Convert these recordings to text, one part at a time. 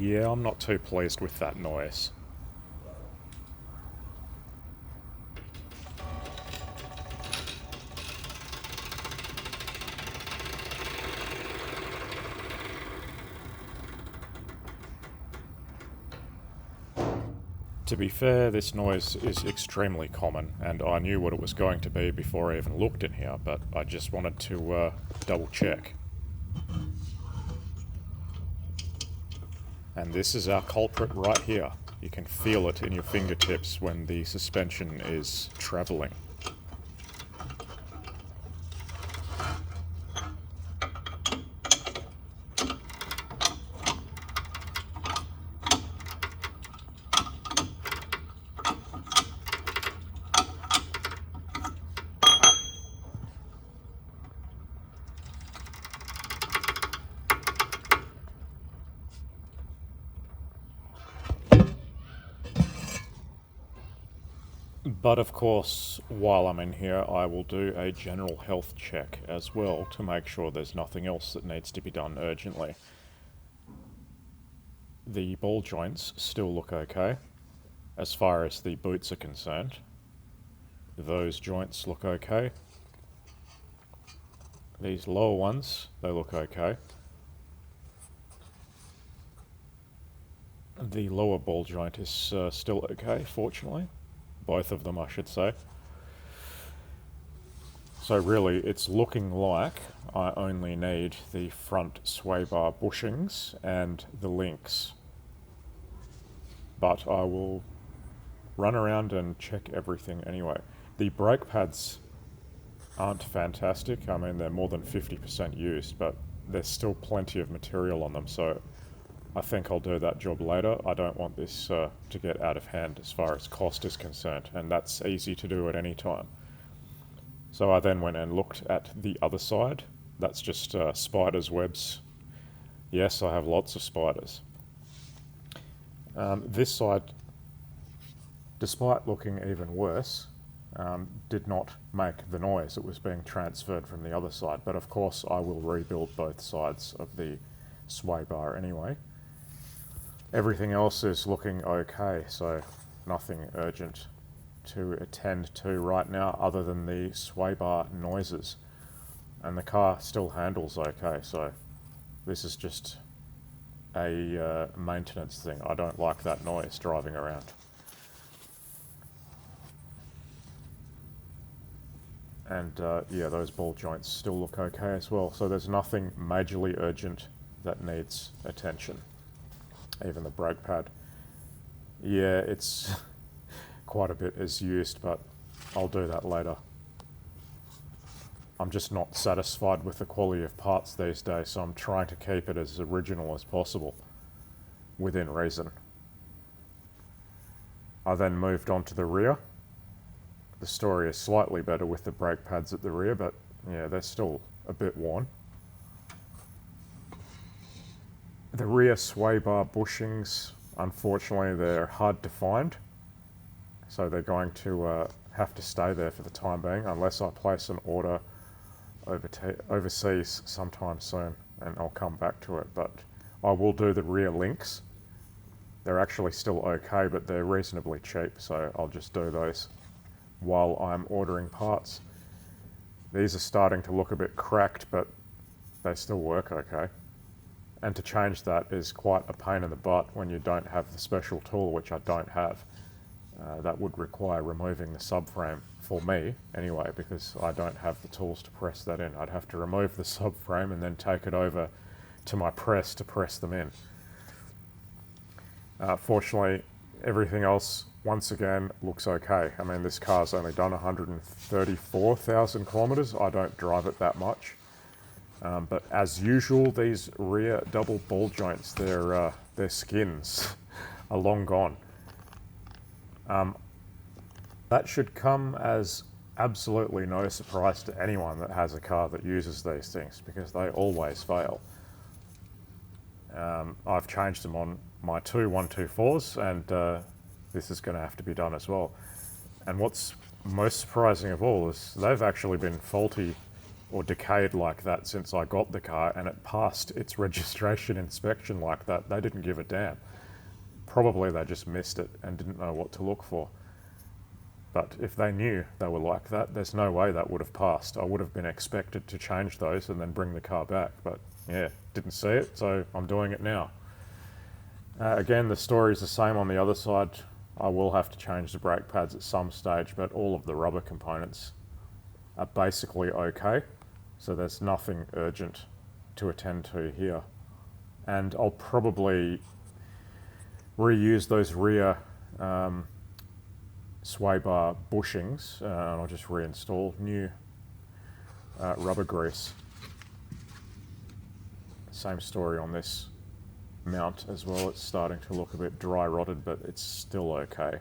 Yeah, I'm not too pleased with that noise. To be fair, this noise is extremely common, and I knew what it was going to be before I even looked in here, but I just wanted to double check. And this is our culprit right here. You can feel it in your fingertips when the suspension is travelling. But of course, while I'm in here, I will do a general health check as well to make sure there's nothing else that needs to be done urgently. The ball joints still look okay, as far as the boots are concerned. Those joints look okay. These lower ones, they look okay. The lower ball joint is still okay, fortunately. Both of them, I should say. So really, it's looking like I only need the front sway bar bushings and the links. But I will run around and check everything anyway. The brake pads aren't fantastic. I mean, they're more than 50% used, but there's still plenty of material on them, so I think I'll do that job later. I don't want this to get out of hand as far as cost is concerned, and that's easy to do at any time. So I then went and looked at the other side. That's just spiders' webs. Yes, I have lots of spiders. This side, despite looking even worse, did not make the noise. It was being transferred from the other side. But of course, I will rebuild both sides of the sway bar anyway. Everything else is looking okay, so nothing urgent to attend to right now other than the sway bar noises. And the car still handles okay, so this is just a maintenance thing. I don't like that noise driving around. And yeah, those ball joints still look okay as well, so there's nothing majorly urgent that needs attention. Even the brake pad. Yeah, it's quite a bit is used, but I'll do that later. I'm just not satisfied with the quality of parts these days, so I'm trying to keep it as original as possible, within reason. I then moved on to the rear. The story is slightly better with the brake pads at the rear, but yeah, they're still a bit worn. The rear sway bar bushings, unfortunately, they're hard to find, so they're going to have to stay there for the time being unless I place an order overseas sometime soon, and I'll come back to it. But I will do the rear links. They're actually still okay, but they're reasonably cheap, so I'll just do those while I'm ordering parts. These are starting to look a bit cracked, but they still work okay. And to change that is quite a pain in the butt when you don't have the special tool, which I don't have. That would require removing the subframe, for me anyway, because I don't have the tools to press that in. I'd have to remove the subframe and then take it over to my press to press them in. Fortunately, everything else, once again, looks okay. I mean, this car's only done 134,000 kilometers. I don't drive it that much. But as usual, these rear double ball joints, their skins are long gone. That should come as absolutely no surprise to anyone that has a car that uses these things, because they always fail. I've changed them on my two 124s, and this is going to have to be done as well. And what's most surprising of all is they've actually been faulty or decayed like that since I got the car, and it passed its registration inspection like that. They didn't give a damn. Probably they just missed it and didn't know what to look for. But if they knew they were like that, there's no way that would have passed. I would have been expected to change those and then bring the car back. But yeah, didn't see it, so I'm doing it now. Again, the story is the same on the other side. I will have to change the brake pads at some stage, but all of the rubber components are basically okay. So there's nothing urgent to attend to here. And I'll probably reuse those rear sway bar bushings, and I'll just reinstall new rubber grease. Same story on this mount as well. It's starting to look a bit dry rotted, but it's still okay.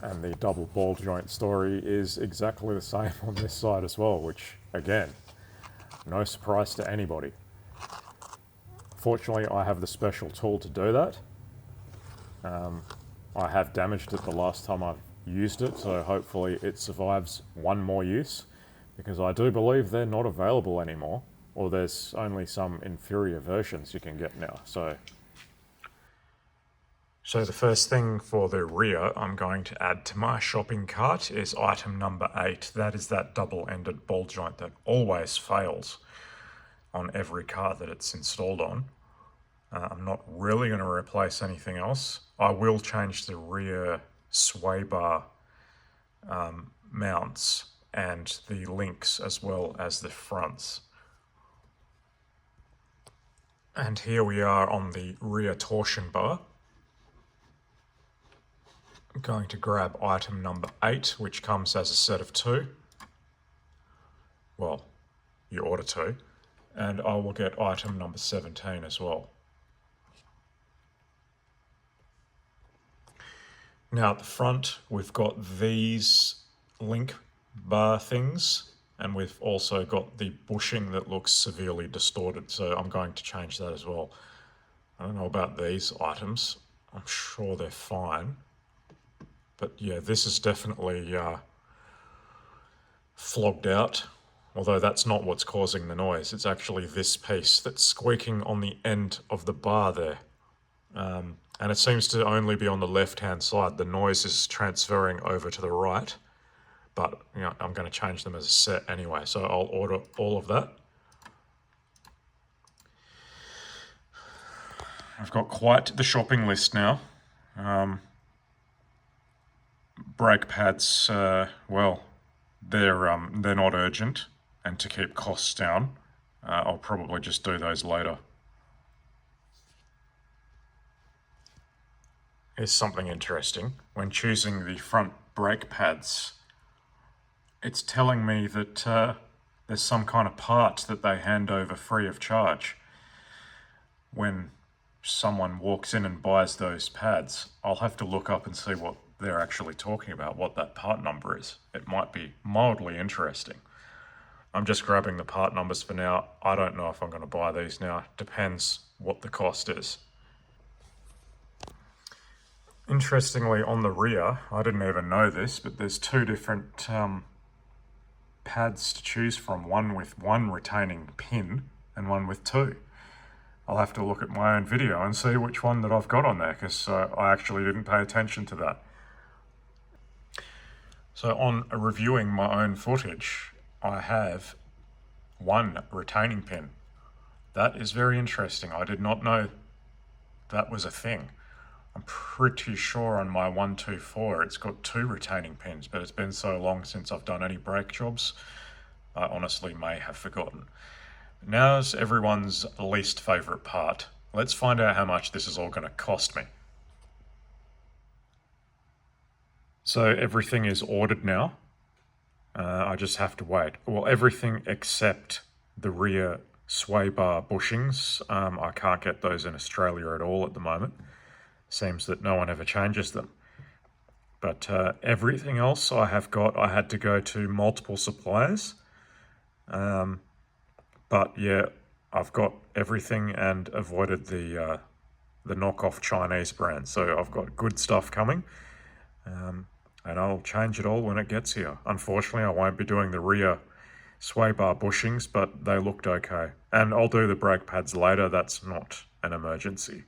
And the double ball joint story is exactly the same on this side as well, which again, no surprise to anybody. Fortunately, I have the special tool to do that. I have damaged it the last time I've used it, so hopefully it survives one more use, because I do believe they're not available anymore, or there's only some inferior versions you can get now. So the first thing for the rear I'm going to add to my shopping cart is item number 8. That is that double-ended ball joint that always fails on every car that it's installed on. I'm not really going to replace anything else. I will change the rear sway bar mounts and the links as well as the fronts. And here we are on the rear torsion bar. I'm going to grab item number 8, which comes as a set of 2. Well, you order 2. And I will get item number 17 as well. Now at the front, we've got these link bar things, and we've also got the bushing that looks severely distorted, so I'm going to change that as well. I don't know about these items. I'm sure they're fine. But yeah, this is definitely flogged out, although that's not what's causing the noise. It's actually this piece that's squeaking on the end of the bar there. And it seems to only be on the left-hand side. The noise is transferring over to the right, but you know, I'm going to change them as a set anyway, so I'll order all of that. I've got quite the shopping list now. Brake pads, well, they're not urgent, and to keep costs down, I'll probably just do those later. Here's something interesting. When choosing the front brake pads, it's telling me that there's some kind of part that they hand over free of charge. When someone walks in and buys those pads, I'll have to look up and see what they're actually talking about, what that part number is. It might be mildly interesting. I'm just grabbing the part numbers for now. I don't know if I'm going to buy these now. Depends what the cost is. Interestingly, on the rear, I didn't even know this, but there's 2 different pads to choose from. One with 1 retaining pin and one with 2. I'll have to look at my own video and see which one that I've got on there, because I actually didn't pay attention to that. So on reviewing my own footage, I have 1 retaining pin. That is very interesting. I did not know that was a thing. I'm pretty sure on my 124 it's got 2 retaining pins, but it's been so long since I've done any brake jobs, I honestly may have forgotten. Now's everyone's least favourite part. Let's find out how much this is all going to cost me. So everything is ordered now. I just have to wait. Well, everything except the rear sway bar bushings. I can't get those in Australia at all at the moment. Seems that no one ever changes them. But everything else I have got, I had to go to multiple suppliers. But yeah, I've got everything and avoided the knockoff Chinese brand. So I've got good stuff coming. And I'll change it all when it gets here. Unfortunately, I won't be doing the rear sway bar bushings, but they looked okay. And I'll do the brake pads later, that's not an emergency.